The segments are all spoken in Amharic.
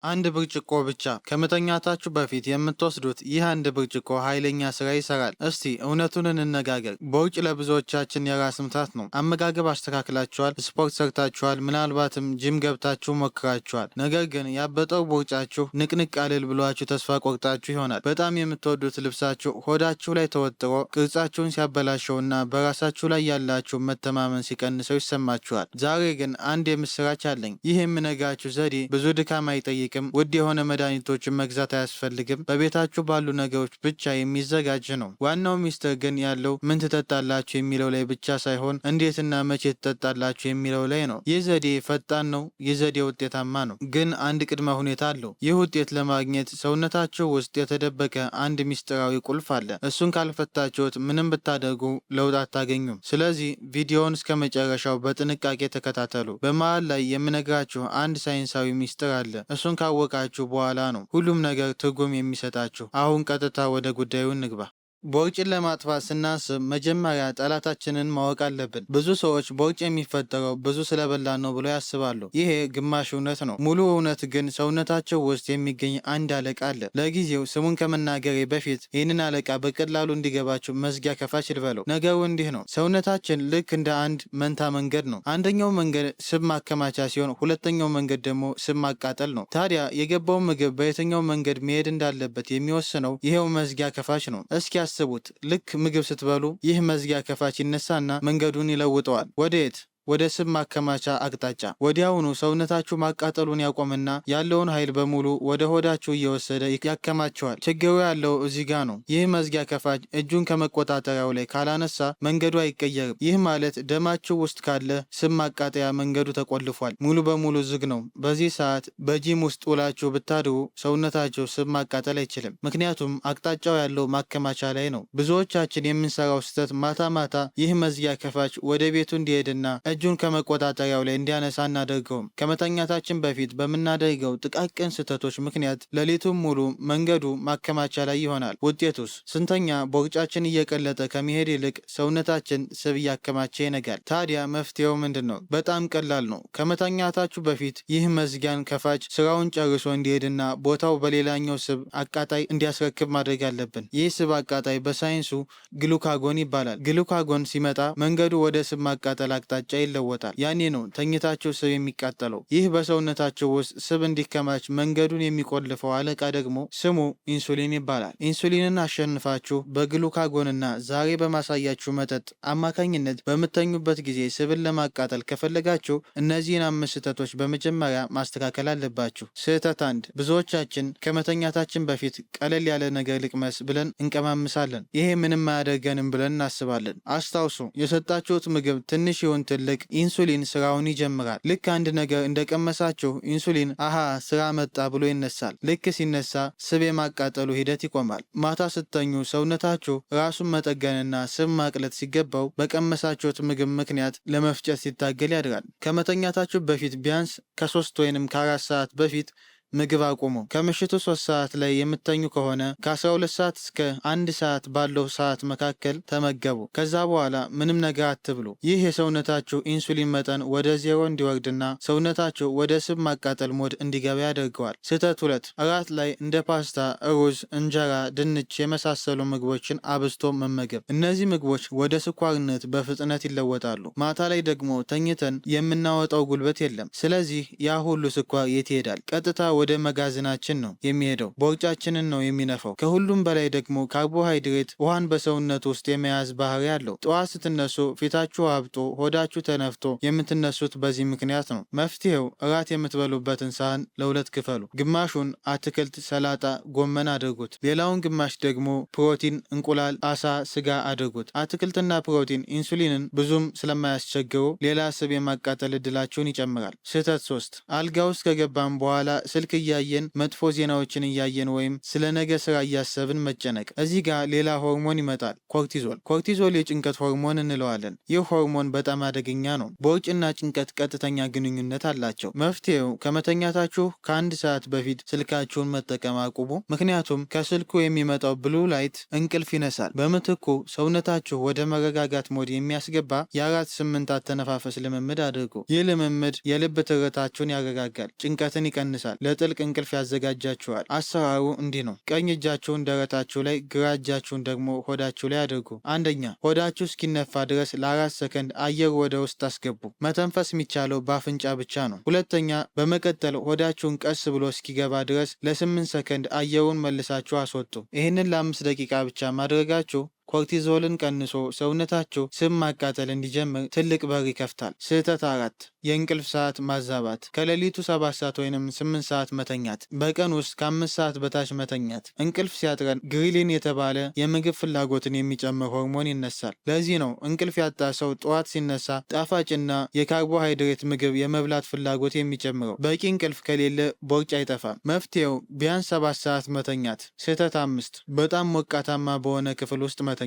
አንድ ብርጭቆ ብቻ ከመተኛታችሁ በፊት የምትወስዱት ይህ አንድ ብርጭቆ ኃይለኛ ስራ ይሰራል። እስቲ እውነቱን እንነጋገር። ቦርጭ ለብዙዎቻችን የራስ ምታት ነው። አመጋገብ አስተካክላችኋል፣ ስፖርት ሰርታችኋል፣ ምናልባትም ጂም ገብታችሁ ሞክራችኋል። ነገር ግን ያበጠው ቦርጫችሁ ንቅንቅ አልል ብሏችሁ ተስፋ ቆርጣችሁ ይሆናል። በጣም የምትወዱት ልብሳችሁ ሆዳችሁ ላይ ተወጥሮ ቅርጻችሁን ሲያበላሸውና በራሳችሁ ላይ ያላችሁ መተማመን ሲቀንሰው ይሰማችኋል። ዛሬ ግን አንድ የምስራች አለኝ። ይህ የምነግራችሁ ዘዴ ብዙ ድካም አይጠይቅም። ውድ የሆነ መድኃኒቶችን መግዛት አያስፈልግም። በቤታችሁ ባሉ ነገሮች ብቻ የሚዘጋጅ ነው። ዋናው ሚስጥር ግን ያለው ምን ትጠጣላችሁ የሚለው ላይ ብቻ ሳይሆን እንዴትና መቼ ትጠጣላችሁ የሚለው ላይ ነው። ይህ ዘዴ ፈጣን ነው። ይህ ዘዴ ውጤታማ ነው። ግን አንድ ቅድመ ሁኔታ አለው። ይህ ውጤት ለማግኘት ሰውነታችሁ ውስጥ የተደበቀ አንድ ሚስጥራዊ ቁልፍ አለ። እሱን ካልፈታችሁት ምንም ብታደርጉ ለውጥ አታገኙም። ስለዚህ ቪዲዮውን እስከ መጨረሻው በጥንቃቄ ተከታተሉ። በመሃል ላይ የምነግራችሁ አንድ ሳይንሳዊ ሚስጥር አለ። እሱን ካወቃችሁ በኋላ ነው ሁሉም ነገር ትርጉም የሚሰጣችሁ። አሁን ቀጥታ ወደ ጉዳዩ እንግባ። ቦርጭን ለማጥፋት ስናስብ መጀመሪያ ጠላታችንን ማወቅ አለብን። ብዙ ሰዎች ቦርጭ የሚፈጠረው ብዙ ስለበላን ነው ብለው ያስባሉ። ይሄ ግማሽ እውነት ነው። ሙሉ እውነት ግን ሰውነታቸው ውስጥ የሚገኝ አንድ አለቃ አለ። ለጊዜው ስሙን ከመናገሬ በፊት ይህንን አለቃ በቀላሉ እንዲገባችሁ መዝጊያ ከፋች ልበለው። ነገሩ እንዲህ ነው። ሰውነታችን ልክ እንደ አንድ መንታ መንገድ ነው። አንደኛው መንገድ ስብ ማከማቻ ሲሆን፣ ሁለተኛው መንገድ ደግሞ ስብ ማቃጠል ነው። ታዲያ የገባው ምግብ በየትኛው መንገድ መሄድ እንዳለበት የሚወስነው ይሄው መዝጊያ ከፋች ነው። እስኪ አስቡት። ልክ ምግብ ስትበሉ ይህ መዝጊያ ከፋች ይነሳና መንገዱን ይለውጠዋል። ወዴት? ወደ ስብ ማከማቻ አቅጣጫ። ወዲያውኑ ሰውነታችሁ ማቃጠሉን ያቆምና ያለውን ኃይል በሙሉ ወደ ሆዳችሁ እየወሰደ ያከማቸዋል። ችግሩ ያለው እዚህ ጋ ነው። ይህ መዝጊያ ከፋች እጁን ከመቆጣጠሪያው ላይ ካላነሳ መንገዱ አይቀየርም። ይህ ማለት ደማችሁ ውስጥ ካለ ስብ ማቃጠያ መንገዱ ተቆልፏል፣ ሙሉ በሙሉ ዝግ ነው። በዚህ ሰዓት በጂም ውስጥ ውላችሁ ብታድሩ ሰውነታችሁ ስብ ማቃጠል አይችልም፣ ምክንያቱም አቅጣጫው ያለው ማከማቻ ላይ ነው። ብዙዎቻችን የምንሰራው ስህተት ማታ ማታ ይህ መዝጊያ ከፋች ወደ ቤቱ እንዲሄድና እጁን ከመቆጣጠሪያው ላይ እንዲያነሳ እናደርገውም። ከመተኛታችን በፊት በምናደርገው ጥቃቅን ስህተቶች ምክንያት ሌሊቱን ሙሉ መንገዱ ማከማቻ ላይ ይሆናል። ውጤቱስ? ስንተኛ ቦርጫችን እየቀለጠ ከመሄድ ይልቅ ሰውነታችን ስብ እያከማቸ ይነጋል። ታዲያ መፍትሄው ምንድን ነው? በጣም ቀላል ነው። ከመተኛታችሁ በፊት ይህ መዝጊያን ከፋች ስራውን ጨርሶ እንዲሄድና ቦታው በሌላኛው ስብ አቃጣይ እንዲያስረክብ ማድረግ አለብን። ይህ ስብ አቃጣይ በሳይንሱ ግሉካጎን ይባላል። ግሉካጎን ሲመጣ መንገዱ ወደ ስብ ማቃጠል አቅጣጫ ይለወጣል። ያኔ ነው ተኝታችሁ ስብ የሚቃጠለው። ይህ በሰውነታችሁ ውስጥ ስብ እንዲከማች መንገዱን የሚቆልፈው አለቃ ደግሞ ስሙ ኢንሱሊን ይባላል። ኢንሱሊንን አሸንፋችሁ በግሉካጎንና ዛሬ በማሳያችሁ መጠጥ አማካኝነት በምተኙበት ጊዜ ስብን ለማቃጠል ከፈለጋችሁ እነዚህን 5 ስህተቶች በመጀመሪያ ማስተካከል አለባችሁ። ስህተት 1፣ ብዙዎቻችን ከመተኛታችን በፊት ቀለል ያለ ነገር ልቅመስ ብለን እንቀማምሳለን። ይሄ ምንም አያደርገንም ብለን እናስባለን። አስታውሱ፣ የሰጣችሁት ምግብ ትንሽ ይሁን ትልቅ ኢንሱሊን ስራውን ይጀምራል። ልክ አንድ ነገር እንደቀመሳችሁ ኢንሱሊን አሃ ስራ መጣ ብሎ ይነሳል። ልክ ሲነሳ ስብ የማቃጠሉ ሂደት ይቆማል። ማታ ስተኙ ሰውነታችሁ ራሱን መጠገንና ስብ ማቅለጥ ሲገባው በቀመሳችሁት ምግብ ምክንያት ለመፍጨት ሲታገል ያድራል። ከመተኛታችሁ በፊት ቢያንስ ከ3 ወይም ከ4 ሰዓት በፊት ምግብ አቁሙ። ከምሽቱ 3 ሰዓት ላይ የምተኙ ከሆነ ከ12 ሰዓት እስከ 1 ሰዓት ባለው ሰዓት መካከል ተመገቡ። ከዛ በኋላ ምንም ነገር አትብሉ። ይህ የሰውነታችሁ ኢንሱሊን መጠን ወደ 0 እንዲወርድና ሰውነታችሁ ወደ ስብ ማቃጠል ሞድ እንዲገባ ያደርገዋል። ስህተት 2፣ እራት ላይ እንደ ፓስታ፣ ሩዝ፣ እንጀራ፣ ድንች የመሳሰሉ ምግቦችን አብዝቶ መመገብ። እነዚህ ምግቦች ወደ ስኳርነት በፍጥነት ይለወጣሉ። ማታ ላይ ደግሞ ተኝተን የምናወጣው ጉልበት የለም። ስለዚህ ያ ሁሉ ስኳር የት ይሄዳል? ቀጥታ ወደ መጋዘናችን ነው የሚሄደው። ቦርጫችንን ነው የሚነፋው። ከሁሉም በላይ ደግሞ ካርቦሃይድሬት ውሃን በሰውነት ውስጥ የመያዝ ባህሪ አለው። ጠዋት ስትነሱ ፊታችሁ አብጦ ሆዳችሁ ተነፍቶ የምትነሱት በዚህ ምክንያት ነው። መፍትሄው እራት የምትበሉበትን ሳህን ለ2 ክፈሉ። ግማሹን አትክልት፣ ሰላጣ፣ ጎመን አድርጉት። ሌላውን ግማሽ ደግሞ ፕሮቲን፣ እንቁላል፣ አሳ፣ ስጋ አድርጉት። አትክልትና ፕሮቲን ኢንሱሊንን ብዙም ስለማያስቸግሩ ሌላ ስብ የማቃጠል እድላችሁን ይጨምራል። ስህተት 3፣ አልጋ ውስጥ ከገባን በኋላ ስልክ እያየን መጥፎ ዜናዎችን እያየን ወይም ስለ ነገ ስራ እያሰብን መጨነቅ። እዚህ ጋር ሌላ ሆርሞን ይመጣል፣ ኮርቲዞል። ኮርቲዞል የጭንቀት ሆርሞን እንለዋለን። ይህ ሆርሞን በጣም አደገኛ ነው። ቦርጭና ጭንቀት ቀጥተኛ ግንኙነት አላቸው። መፍትሄው ከመተኛታችሁ ከ1 ሰዓት በፊት ስልካችሁን መጠቀም አቁሙ። ምክንያቱም ከስልኩ የሚመጣው ብሉ ላይት እንቅልፍ ይነሳል። በምትኩ ሰውነታችሁ ወደ መረጋጋት ሞድ የሚያስገባ የ4-8 አተነፋፈስ ልምምድ አድርጉ። ይህ ልምምድ የልብ ትርታችሁን ያረጋጋል፣ ጭንቀትን ይቀንሳል፣ ለጥልቅ እንቅልፍ ያዘጋጃችኋል። አሰራሩ እንዲህ ነው። ቀኝ እጃችሁን ደረታችሁ ላይ፣ ግራ እጃችሁን ደግሞ ሆዳችሁ ላይ አድርጉ። አንደኛ፣ ሆዳችሁ እስኪነፋ ድረስ ለ4 ሰከንድ አየር ወደ ውስጥ አስገቡ። መተንፈስ የሚቻለው በአፍንጫ ብቻ ነው። ሁለተኛ፣ በመቀጠል ሆዳችሁን ቀስ ብሎ እስኪገባ ድረስ ለ8 ሰከንድ አየሩን መልሳችሁ አስወጡ። ይህንን ለ5 ደቂቃ ብቻ ማድረጋችሁ ኮርቲዞልን ቀንሶ ሰውነታችሁ ስብ ማቃጠል እንዲጀምር ትልቅ በር ይከፍታል። ስህተት 4 የእንቅልፍ ሰዓት ማዛባት። ከሌሊቱ 7 ሰዓት ወይም 8 ሰዓት መተኛት። በቀን ውስጥ ከ5 ሰዓት በታች መተኛት። እንቅልፍ ሲያጥረን ግሪሊን የተባለ የምግብ ፍላጎትን የሚጨምር ሆርሞን ይነሳል። ለዚህ ነው እንቅልፍ ያጣ ሰው ጠዋት ሲነሳ ጣፋጭና የካርቦሃይድሬት ምግብ የመብላት ፍላጎት የሚጨምረው። በቂ እንቅልፍ ከሌለ ቦርጭ አይጠፋም። መፍትሄው ቢያንስ 7 ሰዓት መተኛት። ስህተት 5 በጣም ሞቃታማ በሆነ ክፍል ውስጥ መተኛት።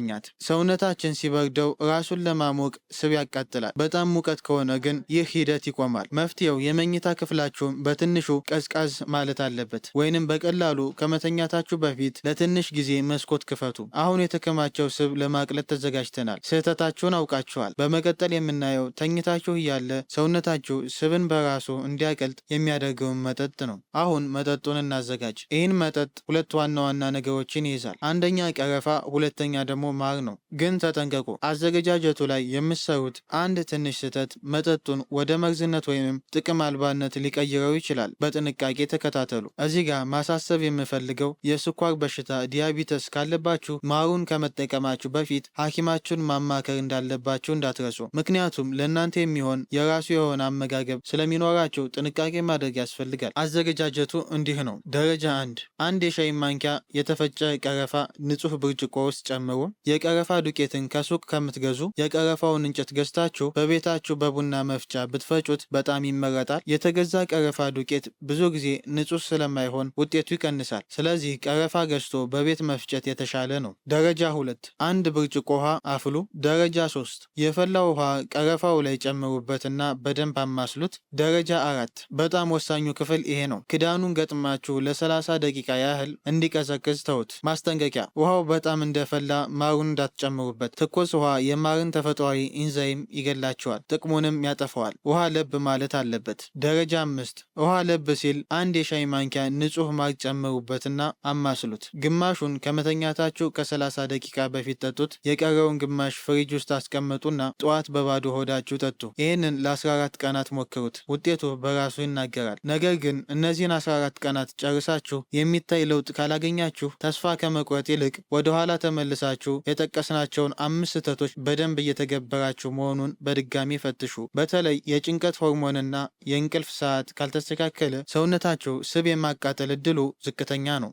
ሰውነታችን ሲበርደው ራሱን ለማሞቅ ስብ ያቃጥላል። በጣም ሙቀት ከሆነ ግን ይህ ሂደት ይቆማል። መፍትሄው የመኝታ ክፍላችሁን በትንሹ ቀዝቃዝ ማለት አለበት፣ ወይንም በቀላሉ ከመተኛታችሁ በፊት ለትንሽ ጊዜ መስኮት ክፈቱ። አሁን የተከማቸው ስብ ለማቅለጥ ተዘጋጅተናል። ስህተታችሁን አውቃችኋል። በመቀጠል የምናየው ተኝታችሁ እያለ ሰውነታችሁ ስብን በራሱ እንዲያቀልጥ የሚያደርገውን መጠጥ ነው። አሁን መጠጡን እናዘጋጅ። ይህን መጠጥ 2 ዋና ዋና ነገሮችን ይይዛል። አንደኛ ቀረፋ፣ ሁለተኛ ደግሞ ማር ነው። ግን ተጠንቀቁ፣ አዘገጃጀቱ ላይ የምትሰሩት አንድ ትንሽ ስህተት መጠጡን ወደ መርዝነት ወይም ጥቅም አልባነት ሊቀይረው ይችላል። በጥንቃቄ ተከታተሉ። እዚህ ጋር ማሳሰብ የምፈልገው የስኳር በሽታ ዲያቢተስ ካለባችሁ ማሩን ከመጠቀማችሁ በፊት ሐኪማችሁን ማማከር እንዳለባችሁ እንዳትረሱ። ምክንያቱም ለእናንተ የሚሆን የራሱ የሆነ አመጋገብ ስለሚኖራቸው ጥንቃቄ ማድረግ ያስፈልጋል። አዘገጃጀቱ እንዲህ ነው። ደረጃ 1 የሻይ ማንኪያ የተፈጨ ቀረፋ ንጹህ ብርጭቆ ውስጥ ጨምሩ። የቀረፋ ዱቄትን ከሱቅ ከምትገዙ የቀረፋውን እንጨት ገዝታችሁ በቤታችሁ በቡና መፍጫ ብትፈጩት በጣም ይመረጣል። የተገዛ ቀረፋ ዱቄት ብዙ ጊዜ ንጹህ ስለማይሆን ውጤቱ ይቀንሳል። ስለዚህ ቀረፋ ገዝቶ በቤት መፍጨት የተሻለ ነው። ደረጃ 2 1 ብርጭቆ ውሃ አፍሉ። ደረጃ 3 የፈላ ውሃ ቀረፋው ላይ ጨምሩበትና በደንብ አማስሉት። ደረጃ 4 በጣም ወሳኙ ክፍል ይሄ ነው። ክዳኑን ገጥማችሁ ለ30 ደቂቃ ያህል እንዲቀዘቅዝ ተውት። ማስጠንቀቂያ፣ ውሃው በጣም እንደፈላ ማሩን እንዳትጨምሩበት። ትኩስ ውሃ የማርን ተፈጥሯዊ ኢንዛይም ይገላቸዋል፣ ጥቅሙንም ያጠፈዋል። ውሃ ለብ ማለት አለበት። ደረጃ 5 ውሃ ለብ ሲል 1 የሻይ ማንኪያ ንጹህ ማር ጨምሩበትና አማስሉት። ግማሹን ከመተኛታችሁ ከ30 ደቂቃ በፊት ጠጡት። የቀረውን ግማሽ ፍሪጅ ውስጥ አስቀምጡና ጠዋት በባዶ ሆዳችሁ ጠጡ። ይህንን ለ14 ቀናት ሞክሩት። ውጤቱ በራሱ ይናገራል። ነገር ግን እነዚህን 14 ቀናት ጨርሳችሁ የሚታይ ለውጥ ካላገኛችሁ ተስፋ ከመቁረጥ ይልቅ ወደኋላ ተመልሳችሁ የጠቀስናቸውን 5 ስህተቶች በደንብ እየተገበራችሁ መሆኑን በድጋሚ ፈትሹ። በተለይ የጭንቀት ሆርሞንና የእንቅልፍ ሰዓት ካልተስተካከለ ሰውነታችሁ ስብ የማቃጠል እድሉ ዝቅተኛ ነው።